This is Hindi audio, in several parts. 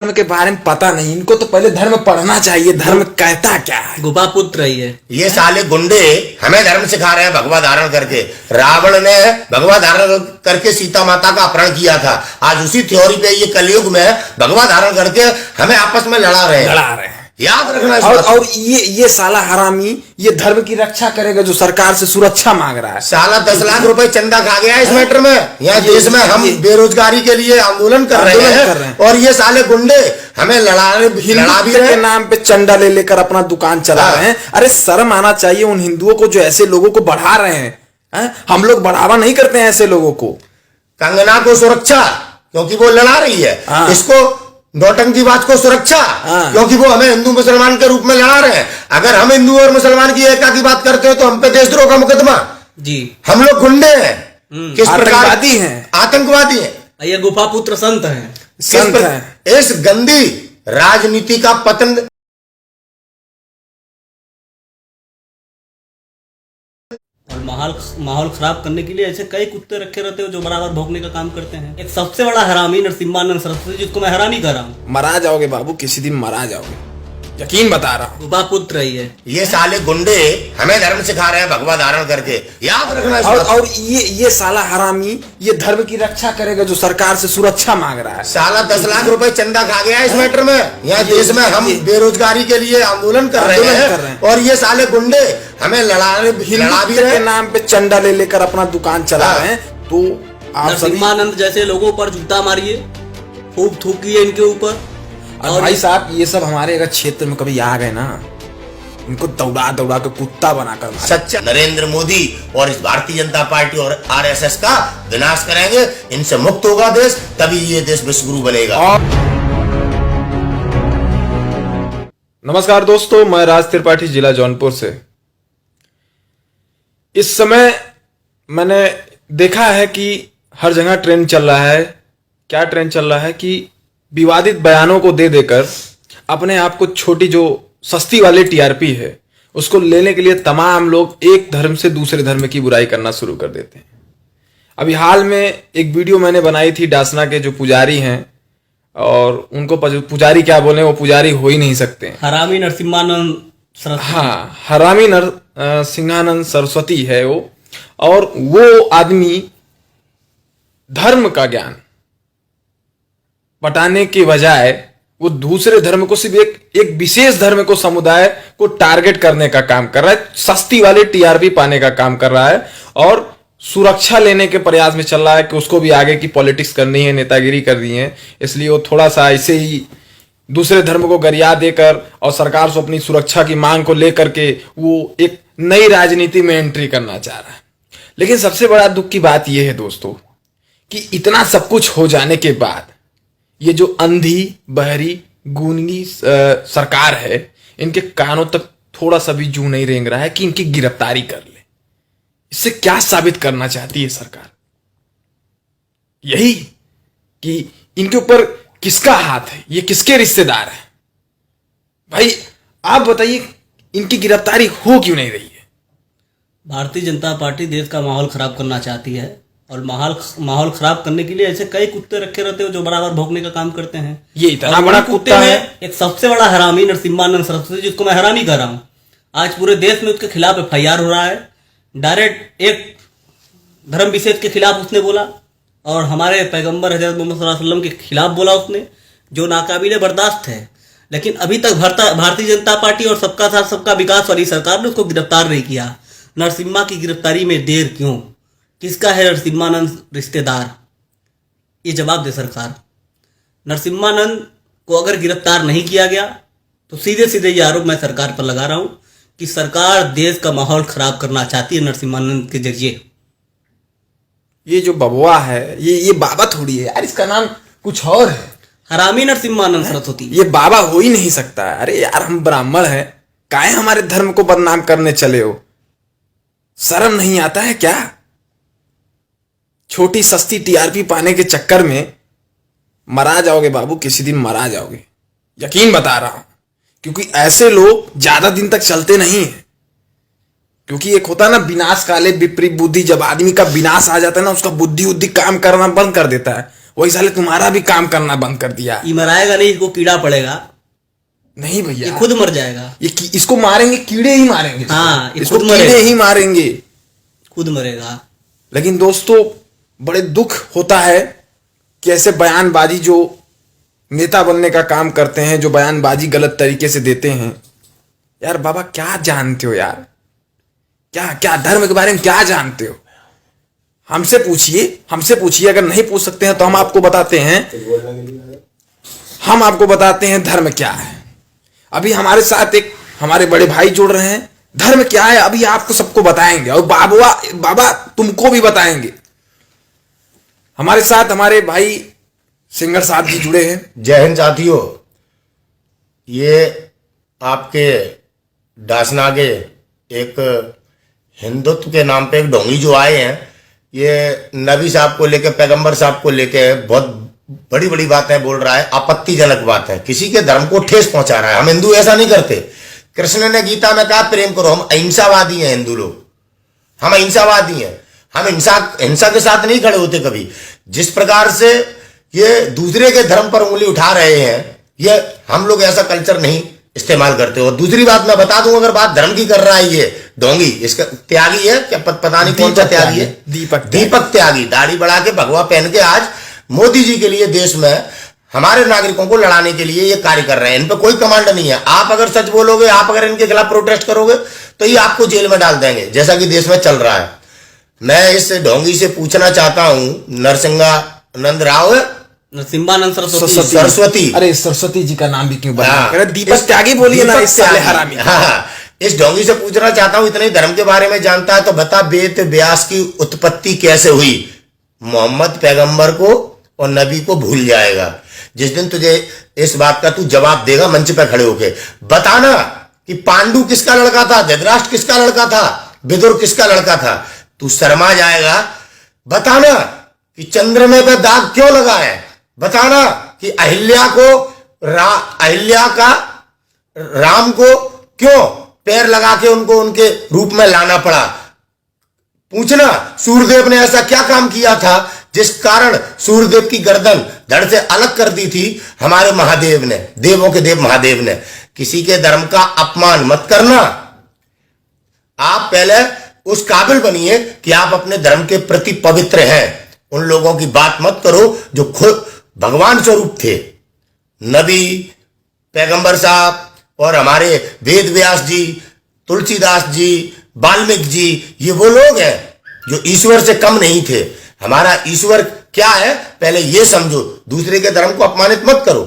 धर्म के बारे में पता नहीं, इनको तो पहले धर्म पढ़ना चाहिए, धर्म कहता क्या है। गुफा पुत्र ही है ये साले गुंडे हमें धर्म सिखा रहे हैं भगवा धारण करके। रावण ने भगवा धारण करके सीता माता का अपहरण किया था, आज उसी थ्योरी पे ये कलयुग में भगवा धारण करके हमें आपस में लड़ा रहे हैं। याद रखना इस बात। और ये साला हरामी ये धर्म की रक्षा करेगा जो सरकार से सुरक्षा मांग रहा है। साला 10 लाख रुपए चंदा खा गया है इस मैटर में। यहाँ देश में हम बेरोजगारी के लिए आंदोलन कर रहे हैं और ये साले गुंडे हमें लड़ा भी रहे के नाम पे चंदा ले लेकर अपना दुकान चला रहे हैं। अरे शर्म आना चाहिए उन हिंदुओं को जो ऐसे लोगों को बढ़ा रहे हैं। हम लोग बढ़ावा नहीं करते हैं ऐसे लोगों को। कंगना को सुरक्षा क्योंकि वो लड़ा रही है, इसको नौटंकीबाज को सुरक्षा क्योंकि वो हमें हिंदू मुसलमान के रूप में लड़ा रहे हैं। अगर हम हिंदू और मुसलमान की एकता की बात करते हो तो हम पे देशद्रोह का मुकदमा जी। हम लोग गुंडे हैं, किस प्रकार आतंकवादी हैं। ये गुफा पुत्र संत हैं, संत हैं। इस गंदी राजनीति का पतन और माहौल खराब करने के लिए ऐसे कई कुत्ते रखे रहते हो जो बराबर भौंकने का काम करते हैं। एक सबसे बड़ा हरामी नरसिम्हानंद सरस्वती, जिसको मैं हरामी कर रहा हूँ। मरा जाओगे बाबू, किसी दिन मरा जाओगे, यकीन बता रहा हूँ। गुफा पुत्र ही है। ये साले गुंडे हमें धर्म सिखा रहे हैं भगवा धारण करके। याद रखना इस बात। और ये साला हरामी ये धर्म की रक्षा करेगा जो सरकार से सुरक्षा मांग रहा है। साला 10 लाख रुपए चंदा खा गया है इस मैटर में। यहाँ देश में हम बेरोजगारी के लिए आंदोलन कर रहे हैं और ये साले गुंडे हमें लड़ा भी रहे के नाम पे चंदा ले लेकर अपना दुकान चला रहे हैं। तो आप नरसिम्हानंद जैसे लोगों पर जूता मारिए, फूक थूकिए इनके ऊपर। और भाई साहब ये सब हमारे अगर क्षेत्र में कभी आ गए ना, इनको दौड़ा दौड़ा के कुत्ता बनाकर सच्चा नरेंद्र मोदी और इस भारतीय जनता पार्टी और आरएसएस का विनाश करेंगे। इनसे मुक्त होगा देश, तभी ये देश विश्वगुरु बनेगा। नमस्कार दोस्तों, मैं राज त्रिपाठी, जिला जौनपुर से। इस समय मैंने देखा है कि हर जगह ट्रेंड चल रहा है। क्या ट्रेंड चल रहा है कि विवादित बयानों को दे देकर अपने आप को छोटी जो सस्ती वाली टीआरपी है उसको लेने के लिए तमाम लोग एक धर्म से दूसरे धर्म की बुराई करना शुरू कर देते हैं। अभी हाल में एक वीडियो मैंने बनाई थी डासना के जो पुजारी हैं, और उनको पुजारी क्या बोले, वो पुजारी हो ही नहीं सकते। हरामी नरसिम्हानंद, हाँ, हरामी नरसिम्हानंद सरस्वती है वो। और वो आदमी धर्म का ज्ञान बटाने के बजाय वो दूसरे धर्म को, सिर्फ एक विशेष धर्म को, समुदाय को टारगेट करने का काम कर रहा है, सस्ती वाली टीआरपी पाने का काम कर रहा है और सुरक्षा लेने के प्रयास में चल रहा है कि उसको भी आगे की पॉलिटिक्स करनी है, नेतागिरी करनी है। इसलिए वो थोड़ा सा ऐसे ही दूसरे धर्म को गरिया देकर और सरकार से अपनी सुरक्षा की मांग को लेकर के वो एक नई राजनीति में एंट्री करना चाह रहा है। लेकिन सबसे बड़ा दुख की बात यह है दोस्तों कि इतना सब कुछ हो जाने के बाद ये जो अंधी बहरी गूंगी सरकार है, इनके कानों तक थोड़ा सा भी जू नहीं रेंग रहा है कि इनकी गिरफ्तारी कर ले। इससे क्या साबित करना चाहती है सरकार? यही कि इनके ऊपर किसका हाथ है, ये किसके रिश्तेदार है। भाई आप बताइए, इनकी गिरफ्तारी हो क्यों नहीं रही है? भारतीय जनता पार्टी देश का माहौल खराब करना चाहती है और माहौल खराब करने के लिए ऐसे कई कुत्ते रखे रहते हो जो बराबर भौंकने का काम करते हैं। ये इतना बड़ा कुत्ता है। एक सबसे बड़ा हरामी नरसिम्हानंद सरस्वती, जिसको मैं हरामी कर रहा हूँ। आज पूरे देश में उसके खिलाफ एफआईआर हो रहा है। डायरेक्ट एक धर्म विशेष के खिलाफ उसने बोला और हमारे पैगंबर हजरत मोहम्मद सल्लल्लाहु अलैहि वसल्लम के खिलाफ बोला उसने, जो नाकाबिले बर्दाश्त है। लेकिन अभी तक भारतीय जनता पार्टी और सबका साथ सबका विकास वाली सरकार ने उसको गिरफ्तार नहीं किया। नरसिम्हा की गिरफ्तारी में देर क्यों? किसका है नरसिम्हानंद रिश्तेदार? ये जवाब दे सरकार। नरसिम्हानंद को अगर गिरफ्तार नहीं किया गया तो सीधे सीधे ये आरोप मैं सरकार पर लगा रहा हूं कि सरकार देश का माहौल खराब करना चाहती है नरसिम्हानंद के जरिए। ये जो बबुआ है, ये बाबा थोड़ी है यार, इसका नाम कुछ और है। हरामी नरसिम्हानंद सरस्वती। ये बाबा हो ही नहीं सकता। अरे यार, हम ब्राह्मण हैं, काहे हमारे धर्म को बदनाम करने चले हो? शर्म नहीं आता है क्या? छोटी सस्ती टीआरपी पाने के चक्कर में मरा जाओगे बाबू, किसी दिन मरा जाओगे, यकीन बता रहा हूं। क्योंकि ऐसे लोग ज्यादा दिन तक चलते नहीं है। क्योंकि एक होता है ना विनाश काले विपरीत बुद्धि, जब आदमी का विनाश आ जाता है ना, उसका बुद्धि काम करना बंद कर देता है। वही साले तुम्हारा भी काम करना बंद कर दिया। ये मराएगा नहीं, इसको कीड़ा पड़ेगा, नहीं ये भैया, खुद मर जाएगा। इसको मारेंगे, कीड़े ही मारेंगे। हाँ, ये इसको खुद कीड़े मरेगा। ही मारेंगे। खुद मरेगा। लेकिन दोस्तों, बड़े दुख होता है कि ऐसे बयानबाजी जो नेता बनने का काम करते हैं, जो बयानबाजी गलत तरीके से देते हैं, यार बाबा क्या जानते हो यार, क्या क्या धर्म के बारे में क्या जानते हो? हमसे पूछिए, अगर नहीं पूछ सकते हैं तो हम आपको बताते हैं धर्म क्या है। अभी हमारे साथ एक हमारे बड़े भाई जुड़ रहे हैं, धर्म क्या है अभी आपको सबको बताएंगे, और बाबा तुमको भी बताएंगे। हमारे साथ हमारे भाई सिंगर साहब जी जुड़े हैं। जय हिंद साथियों। ये आपके डासनागे एक हिंदुत्व के नाम पे एक ढोंगी जो आए हैं, ये नबी साहब को लेके, पैगंबर साहब को लेके बहुत बड़ी बड़ी बातें बोल रहा है, आपत्तिजनक बात है, किसी के धर्म को ठेस पहुंचा रहा है। हम हिंदू ऐसा नहीं करते। कृष्ण ने गीता में कहा प्रेम करो। हम अहिंसावादी हैं हिंदू लोग, हम अहिंसावादी हैं। हम हिंसा के साथ नहीं खड़े होते कभी। जिस प्रकार से ये दूसरे के धर्म पर उंगली उठा रहे हैं, ये हम लोग ऐसा कल्चर नहीं इस्तेमाल करते। और दूसरी बात मैं बता दूं, अगर बात धर्म की कर रहा है ये ढोंगी, इसका त्यागी है क्या, पता नहीं कौन सा त्यागी है, दीपक त्यागी, दाढ़ी बढ़ा के भगवा पहन के आज मोदी जी के लिए देश में हमारे नागरिकों को लड़ाने के लिए ये कार्य कर रहे हैं। इन पर कोई कमांड नहीं है। आप अगर सच बोलोगे, आप अगर इनके खिलाफ प्रोटेस्ट करोगे तो ये आपको जेल में डाल देंगे, जैसा कि देश में चल रहा है। मैं इस ढोंगी से पूछना चाहता हूं, नरसिंहानंद राव है, नरसिम्हानंद सरस्वती, अरे सरस्वती जी का नाम भी क्यों बना? दीपक त्यागी बोलिए ना, इस साले हरामी। हाँ, इस ढोंगी से पूछना चाहता हूं, इतने धर्म के बारे में जानता है तो बता, वेद व्यास की उत्पत्ति कैसे हुई? मोहम्मद पैगंबर को और नबी को भूल जाएगा। जिस दिन तुझे इस बात का तू जवाब देगा मंच पर खड़े होके, बताना कि पांडु किसका लड़का था, धृतराष्ट्र किसका लड़का था, विदुर किसका लड़का था, तू शर्मा जाएगा। बताना कि चंद्रमा पे दाग क्यों लगा है, बताना कि अहिल्या का राम को क्यों पैर लगा के उनको उनके रूप में लाना पड़ा। पूछना सूर्यदेव ने ऐसा क्या काम किया था जिस कारण सूर्यदेव की गर्दन धड़ से अलग कर दी थी हमारे महादेव ने, देवों के देव महादेव ने। किसी के धर्म का अपमान मत करना। आप पहले उस काबिल बनिए कि आप अपने धर्म के प्रति पवित्र हैं। उन लोगों की बात मत करो जो खुद भगवान स्वरूप थे। नबी, पैगंबर साहब और हमारे वेद व्यास जी, तुलसीदास जी, वाल्मीकि जी, ये वो लोग हैं जो ईश्वर से कम नहीं थे। हमारा ईश्वर क्या है पहले ये समझो, दूसरे के धर्म को अपमानित मत करो।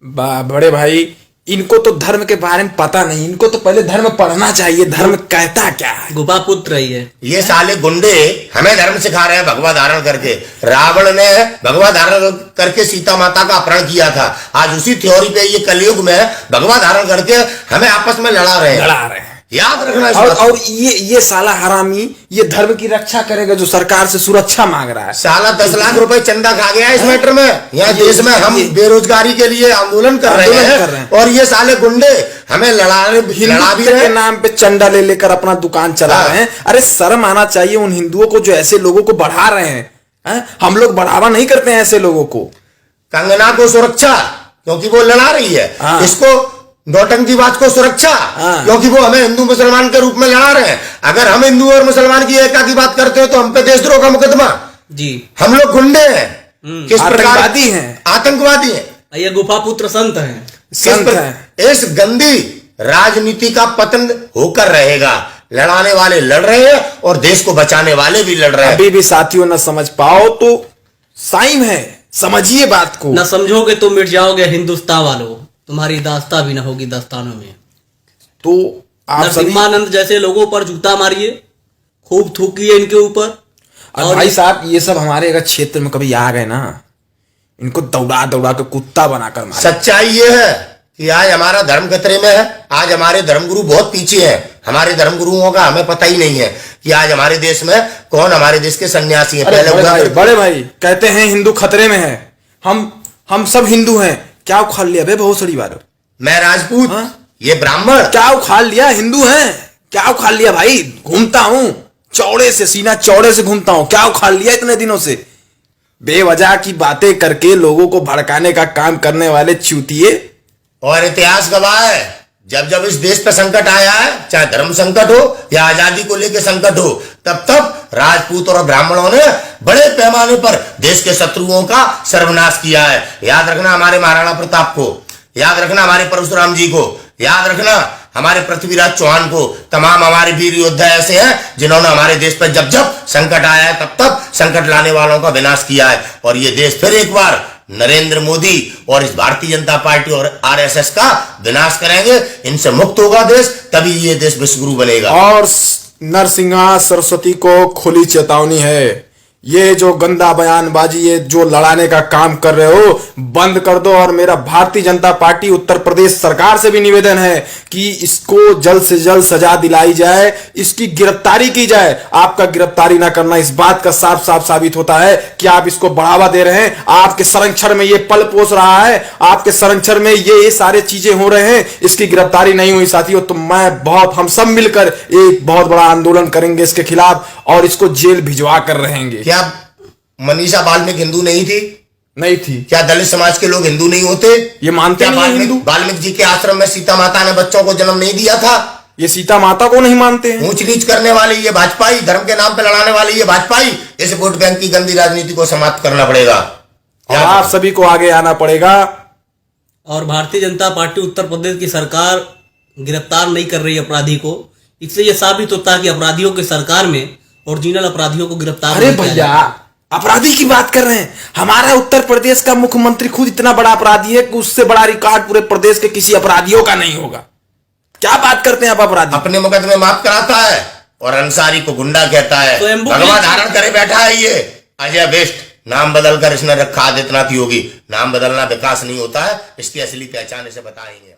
बड़े भाई, इनको तो धर्म के बारे में पता नहीं, इनको तो पहले धर्म पढ़ना चाहिए, धर्म कहता क्या है। गुफा पुत्र ही है ये साले गुंडे हमें धर्म सिखा रहे हैं भगवा धारण करके। रावण ने भगवा धारण करके सीता माता का अपहरण किया था। आज उसी थ्योरी पे ये कलयुग में भगवा धारण करके हमें आपस में लड़ा रहे हैं। याद रखना इस बात। और ये साला हरामी ये धर्म की रक्षा करेगा जो सरकार से सुरक्षा मांग रहा है। साला 10 लाख रुपए चंदा खा गया इस मैटर में। यहाँ देश में हम बेरोजगारी के लिए आंदोलन कर रहे हैं और ये साले गुंडे हमें लड़ा भी रहे के नाम पे चंदा ले लेकर अपना दुकान चला रहे हैं। अरे शर्म आना चाहिए उन हिंदुओं को जो ऐसे लोगों को बढ़ा रहे हैं। हम लोग बढ़ावा नहीं करते हैं ऐसे लोगों को। कंगना को सुरक्षा क्योंकि वो लड़ा रही है, इसको नौटंकीबाज को सुरक्षा क्योंकि वो हमें हिंदू मुसलमान के रूप में लड़ा रहे हैं। अगर हम हिंदू और मुसलमान की एकता की बात करते हो तो हम पे देशद्रोह का मुकदमा जी। हम लोग गुंडे हैं, किस प्रकार आतंकवादी हैं। ये गुफा पुत्र संत हैं, संत हैं। इस गंदी राजनीति का पतन होकर रहेगा। लड़ाने वाले लड़ रहे हैं और देश को बचाने वाले भी लड़ रहे हैं। अभी भी साथियों न समझ पाओ तो साइम है, समझिए बात को। न समझोगे तो मिट जाओगे हिंदुस्तान वालों, तुम्हारी दास्तां भी ना होगी दास्तानों में। तो आप नरसिम्हानंद जैसे लोगों पर जूता मारिए, खूब थूकिए इनके ऊपर। और भाई साहब ये सब हमारे अगर क्षेत्र में कभी आ गए ना, इनको दौड़ा दौड़ा के कुत्ता बनाकर मारे। सच्चाई ये है कि आज हमारा धर्म खतरे में है। आज हमारे धर्मगुरु बहुत पीछे हैं। हमारे धर्मगुरुओं का हमें पता ही नहीं है कि आज हमारे देश में कौन हमारे देश के सन्यासी हैं। पहले बड़े भाई कहते हैं हिंदू खतरे में है। हम सब हिंदू हैं। क्या उखाड़ लिया बे भोसड़ी वालों? मैं राजपूत, ये ब्राह्मण। क्या उखाड़ लिया? हिंदू हैं। क्या उखाड़ लिया भाई? घूमता हूं चौड़े से, सीना चौड़े से घूमता हूं। क्या उखाड़ लिया इतने दिनों से? बेवजह की बातें करके लोगों को भड़काने का काम करने वाले चूतिए। और इतिहास गवाह है, जब जब इस देश पे संकट आया है, चाहे धर्म संकट हो या आजादी को लेकर संकट हो, तब तब राजपूत और ब्राह्मणों ने बड़े पैमाने पर देश के शत्रुओं का सर्वनाश किया है। याद रखना हमारे महाराणा प्रताप को, याद रखना हमारे परशुराम जी को, याद रखना हमारे पृथ्वीराज चौहान को। तमाम हमारे वीर योद्धा ऐसे हैं जिन्होंने हमारे देश पर जब जब संकट आया है तब तब संकट लाने वालों का विनाश किया है। और ये देश फिर एक बार नरेंद्र मोदी और इस भारतीय जनता पार्टी और आरएसएस का विनाश करेंगे। इनसे मुक्त होगा देश, तभी ये देश विश्वगुरु बनेगा। और नरसिंहा सरस्वती को खुली चेतावनी है, ये जो गंदा बयानबाजी, ये जो लड़ाने का काम कर रहे हो बंद कर दो। और मेरा भारतीय जनता पार्टी उत्तर प्रदेश सरकार से भी निवेदन है कि इसको जल्द से जल्द सजा दिलाई जाए, इसकी गिरफ्तारी की जाए। आपका गिरफ्तारी ना करना इस बात का साफ साफ साबित होता है कि आप इसको बढ़ावा दे रहे हैं। आपके संरक्षण में ये पल पोस रहा है, आपके संरक्षण में ये सारे चीजें हो रहे हैं। इसकी गिरफ्तारी नहीं हुई साथियों तो हम सब मिलकर एक बहुत बड़ा आंदोलन करेंगे इसके खिलाफ और इसको जेल भिजवा कर रहेंगे। क्या मनीषा वाल्मीकि हिंदू नहीं थी? नहीं थी। क्या दलित समाज के लोग हिंदू नहीं होते? ये मानते नहीं हैं हिंदू। वाल्मीकि जी के आश्रम में सीता माता ने बच्चों को जन्म नहीं दिया था? ये सीता माता को नहीं मानते हैं। ऊंच नीच करने वाली ये भाजपाई, धर्म के नाम पे लड़ाने वाली ये भाजपाई, इस वोट बैंक की गंदी राजनीति को समाप्त करना पड़ेगा और आप सभी को आगे आना पड़ेगा। और भारतीय जनता पार्टी उत्तर प्रदेश की सरकार गिरफ्तार नहीं कर रही अपराधी को। इससे यह साबित होता है कि अपराधियों की सरकार में ओरिजिनल अपराधियों को गिरफ्तार अरे नहीं किया भैया जाता। अपराधी की बात कर रहे हैं, हमारा उत्तर प्रदेश का मुख्यमंत्री खुद इतना बड़ा अपराधी है कि उससे बड़ा रिकॉर्ड पूरे प्रदेश के किसी अपराधियों का नहीं होगा। क्या बात करते हैं आप अपराधी? अपने मुकदमे माफ कराता है और अंसारी को गुंडा कहता है। तो भगवा धारण करे बैठा है ये अजय बेस्ट। नाम बदलकर इसने रखा आदित्यनाथ योगी। नाम बदलना विकास नहीं होता है, इसकी असली पहचान इसे बताएंगे हम।